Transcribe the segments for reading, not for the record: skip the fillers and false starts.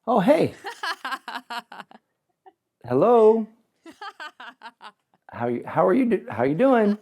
Oh, hey. Hello. How you doing?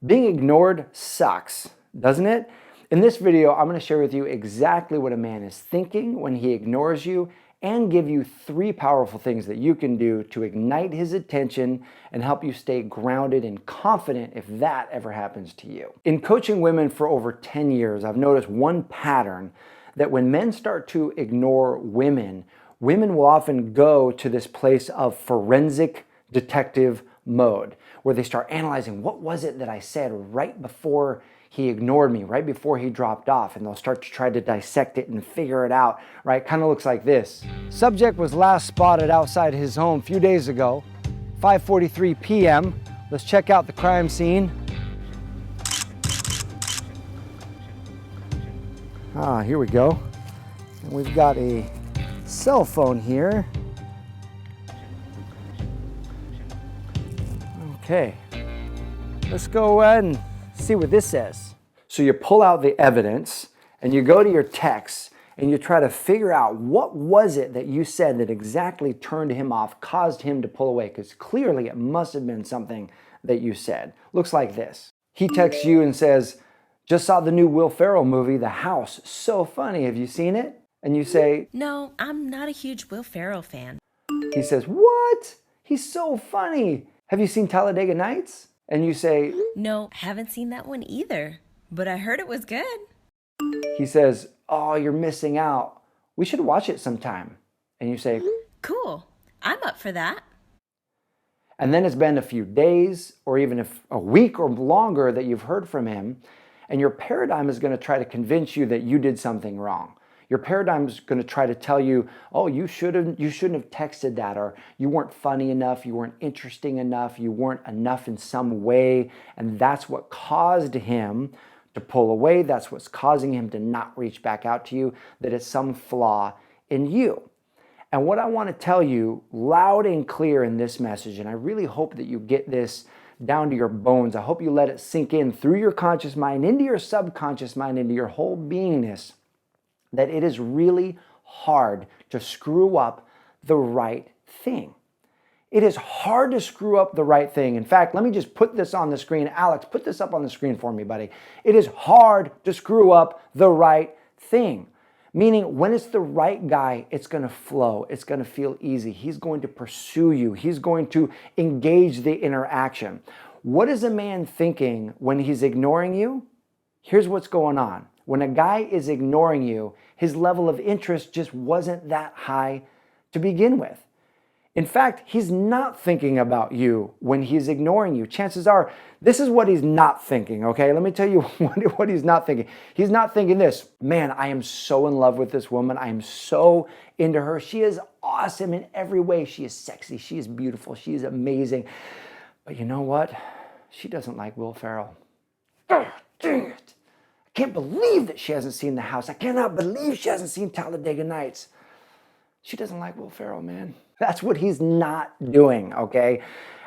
Being ignored sucks, doesn't it? In this video, I'm going to share with you exactly what a man is thinking when he ignores you and give you 3 powerful things that you can do to ignite his attention and help you stay grounded and confident if that ever happens to you. In coaching women for over 10 years, I've noticed one pattern that when men start to ignore women, women will often go to this place of forensic detective mode where they start analyzing what was it that I said right before he ignored me, right before he dropped off, and they'll start to try to dissect it and figure it out, right? Kind of looks like this. Subject was last spotted outside his home a few days ago, 5:43 p.m. Let's check out the crime scene. Here we go. And we've got a cell phone here. Okay, let's go ahead and see what this says. So you pull out the evidence and you go to your texts and you try to figure out what was it that you said that exactly turned him off, caused him to pull away, because clearly it must have been something that you said. Looks like this. He texts you and says, just saw the new Will Ferrell movie, The House. So funny, have you seen it? And you say, No, I'm not a huge Will Ferrell fan. he says, what? He's so funny. Have you seen Talladega Nights? And you say, No, haven't seen that one either, but I heard it was good. he says, oh, you're missing out. We should watch it sometime. And you say, Cool, I'm up for that. and then it's been a few days or even a week or longer that you've heard from him, and your paradigm is going to try to convince you that you did something wrong. Your paradigm is going to try to tell you, oh, you shouldn't have texted that, or you weren't funny enough, you weren't interesting enough, you weren't enough in some way, and that's what caused him to pull away. That's what's causing him to not reach back out to you, that it's some flaw in you. And what I want to tell you loud and clear in this message, and I really hope that you get this down to your bones. I hope you let it sink in through your conscious mind, into your subconscious mind, into your whole beingness, that it is really hard to screw up the right thing. It is hard to screw up the right thing. In fact, let me just put this on the screen. Alex, put this up on the screen for me, buddy. It is hard to screw up the right thing. Meaning, when it's the right guy, it's going to flow. It's going to feel easy. He's going to pursue you. He's going to engage the interaction. What is a man thinking when he's ignoring you? Here's what's going on. When a guy is ignoring you, his level of interest just wasn't that high to begin with. In fact, he's not thinking about you when he's ignoring you. Chances are, this is what he's not thinking, okay? Let me tell you what he's not thinking. He's not thinking this, man, I am so in love with this woman. I am so into her. She is awesome in every way. She is sexy. She is beautiful. She is amazing. But you know what? She doesn't like Will Ferrell. Oh, dang it. I can't believe that she hasn't seen The House. I cannot believe she hasn't seen Talladega Nights. She doesn't like Will Ferrell, man. That's what he's not doing, okay?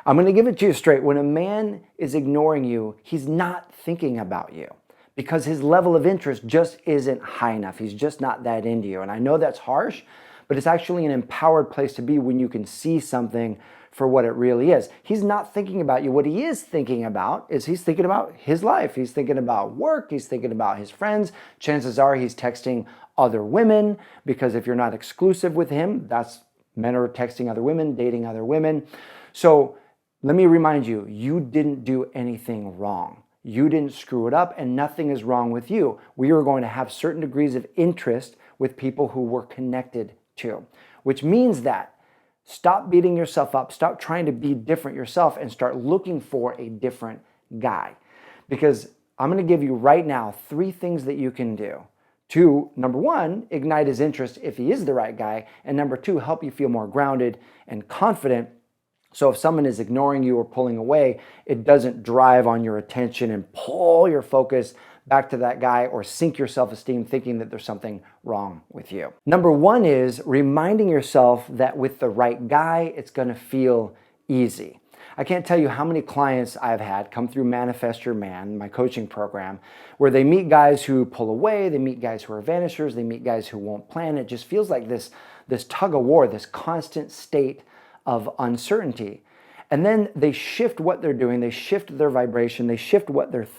I'm going to give it to you straight. When a man is ignoring you, he's not thinking about you because his level of interest just isn't high enough. He's just not that into you. And I know that's harsh, but it's actually an empowered place to be when you can see something for what it really is. He's not thinking about you. What he is thinking about is he's thinking about his life. He's thinking about work. He's thinking about his friends. Chances are he's texting other women, because if you're not exclusive with him, that's men are texting other women, dating other women. So let me remind you, you didn't do anything wrong. You didn't screw it up, and nothing is wrong with you. We are going to have certain degrees of interest with people who we're connected to, which means that stop beating yourself up, stop trying to be different yourself, and start looking for a different guy. Because I'm going to give you right now 3 things that you can do to, number 1, ignite his interest if he is the right guy, and number 2, help you feel more grounded and confident. So if someone is ignoring you or pulling away, it doesn't drive on your attention and pull your focus back to that guy or sink your self-esteem thinking that there's something wrong with you. Number 1 is reminding yourself that with the right guy, it's going to feel easy. I can't tell you how many clients I've had come through Manifest Your Man, my coaching program, where they meet guys who pull away, they meet guys who are vanishers, they meet guys who won't plan. It just feels like this tug of war, this constant state of uncertainty. And then they shift what they're doing, they shift their vibration, they shift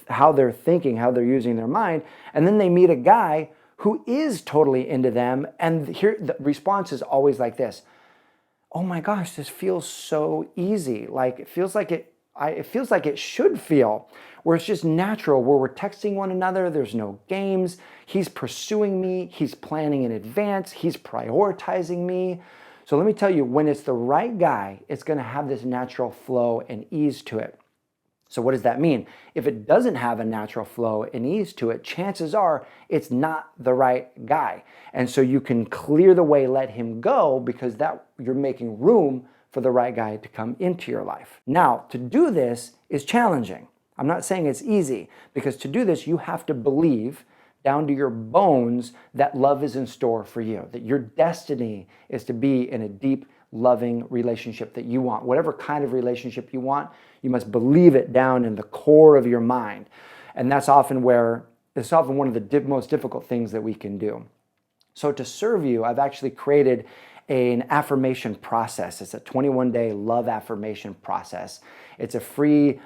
how they're thinking, how they're using their mind, and then they meet a guy who is totally into them, and here the response is always like this: oh my gosh, this feels so easy. Like it feels like it should feel, where it's just natural, where we're texting one another, there's no games, he's pursuing me, he's planning in advance, he's prioritizing me. So let me tell you, when it's the right guy, it's going to have this natural flow and ease to it. So what does that mean? If it doesn't have a natural flow and ease to it, chances are it's not the right guy. And so you can clear the way, let him go, because that you're making room for the right guy to come into your life. Now, to do this is challenging. I'm not saying it's easy, because to do this, you have to believe down to your bones that love is in store for you, that your destiny is to be in a deep, loving relationship that you want. Whatever kind of relationship you want, you must believe it down in the core of your mind. And it's often one of the most difficult things that we can do. So to serve you, I've actually created an affirmation process. It's a 21-day love affirmation process. It's a free,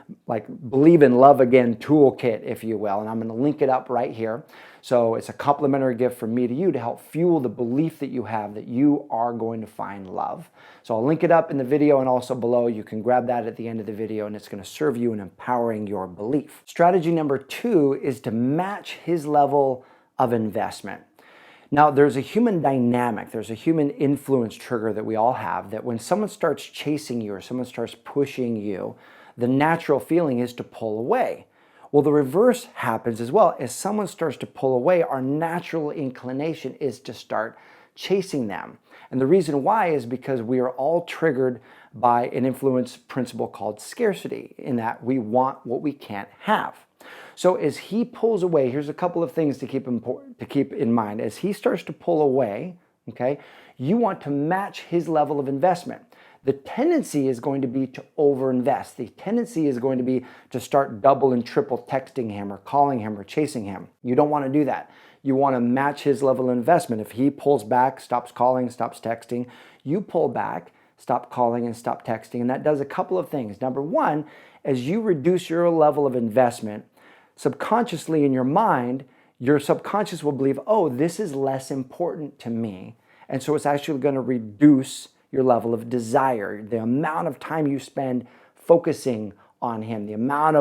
believe in love again toolkit, if you will. And I'm going to link it up right here. So it's a complimentary gift from me to you to help fuel the belief that you have that you are going to find love. So I'll link it up in the video and also below. You can grab that at the end of the video, and it's going to serve you in empowering your belief. Strategy number 2 is to match his level of investment. Now, there's a human dynamic, there's a human influence trigger that we all have, that when someone starts chasing you or someone starts pushing you, the natural feeling is to pull away. Well, the reverse happens as well. As someone starts to pull away, our natural inclination is to start chasing them. And the reason why is because we are all triggered by an influence principle called scarcity, in that we want what we can't have. So as he pulls away, here's a couple of things to keep in mind. As he starts to pull away, okay, you want to match his level of investment. The tendency is going to be to overinvest. The tendency is going to be to start double and triple texting him or calling him or chasing him. You don't want to do that. You want to match his level of investment. If he pulls back, stops calling, stops texting, you pull back, stop calling and stop texting. And that does a couple of things. Number one, as you reduce your level of investment, subconsciously in your mind, your subconscious will believe, oh, this is less important to me. And so it's actually going to reduce your level of desire, the amount of time you spend focusing on him, the amount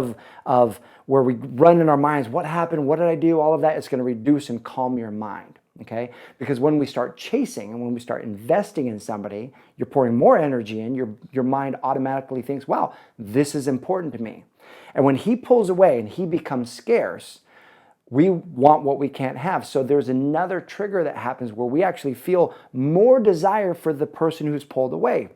of where we run in our minds, what happened, what did I do, all of that, it's going to reduce and calm your mind. Okay? Because when we start chasing and when we start investing in somebody, you're pouring more energy in, your mind automatically thinks, wow, this is important to me. And when he pulls away and he becomes scarce, we want what we can't have. So there's another trigger that happens where we actually feel more desire for the person who's pulled away.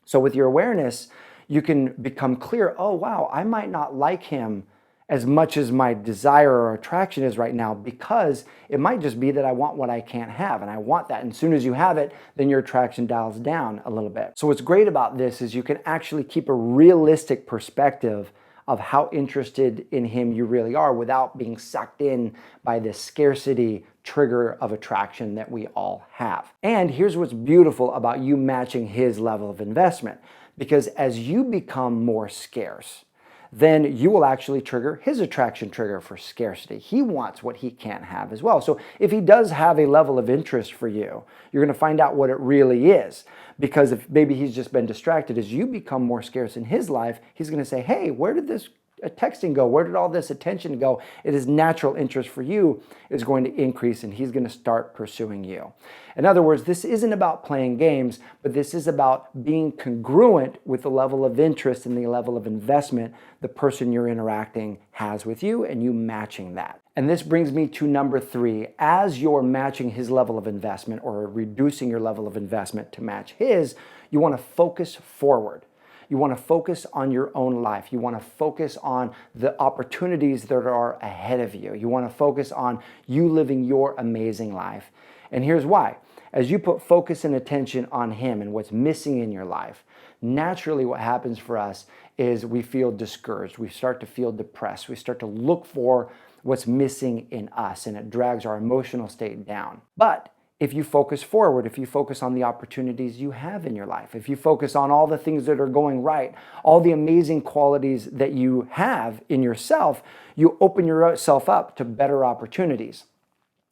So with your awareness, you can become clear, oh wow, I might not like him as much as my desire or attraction is right now, because it might just be that I want what I can't have, and I want that. And as soon as you have it, then your attraction dials down a little bit. So what's great about this is you can actually keep a realistic perspective of how interested in him you really are without being sucked in by this scarcity trigger of attraction that we all have. And here's what's beautiful about you matching his level of investment, because as you become more scarce, then you will actually trigger his attraction trigger for scarcity. He wants what he can't have as well. So if he does have a level of interest for you, you're going to find out what it really is. Because if maybe he's just been distracted, as you become more scarce in his life, he's going to say, hey, where did this texting go? Where did all this attention go? His natural interest for you is going to increase, and he's going to start pursuing you. In other words, this isn't about playing games, but this is about being congruent with the level of interest and the level of investment the person you're interacting has with you, and you matching that. And this brings me to number 3. As you're matching his level of investment or reducing your level of investment to match his, you want to focus forward. You want to focus on your own life. You want to focus on the opportunities that are ahead of you. You want to focus on you living your amazing life. And here's why. As you put focus and attention on him and what's missing in your life, naturally what happens for us is we feel discouraged. We start to feel depressed. We start to look for what's missing in us, and it drags our emotional state down. But if you focus forward, if you focus on the opportunities you have in your life, if you focus on all the things that are going right, all the amazing qualities that you have in yourself, you open yourself up to better opportunities.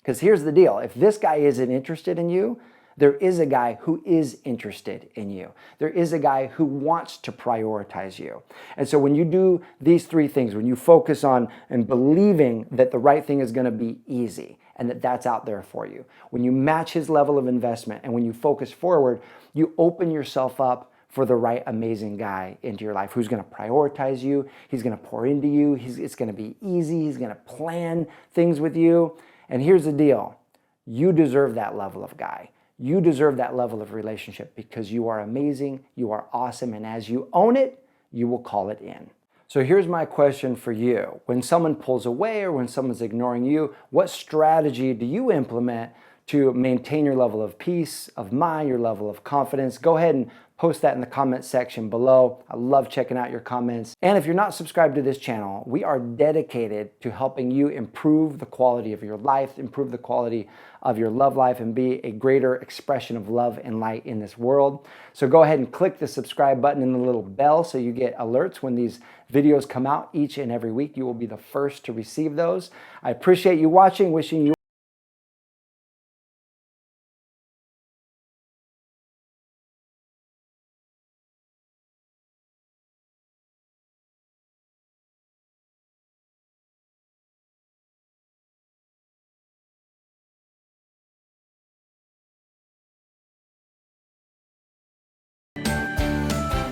Because here's the deal. If this guy isn't interested in you, there is a guy who is interested in you. There is a guy who wants to prioritize you. And so when you do these three things, when you focus on and believing that the right thing is going to be easy and that that's out there for you, when you match his level of investment and when you focus forward, you open yourself up for the right amazing guy into your life who's going to prioritize you. He's going to pour into you. It's going to be easy. He's going to plan things with you. And here's the deal. You deserve that level of guy. You deserve that level of relationship because you are amazing, you are awesome, and as you own it, you will call it in. So here's my question for you. When someone pulls away or when someone's ignoring you, what strategy do you implement to maintain your level of peace, of mind, your level of confidence? Go ahead and post that in the comment section below. I love checking out your comments. And if you're not subscribed to this channel, we are dedicated to helping you improve the quality of your life, improve the quality of your love life, and be a greater expression of love and light in this world. So go ahead and click the subscribe button and the little bell so you get alerts when these videos come out each and every week. You will be the first to receive those. I appreciate you watching, wishing you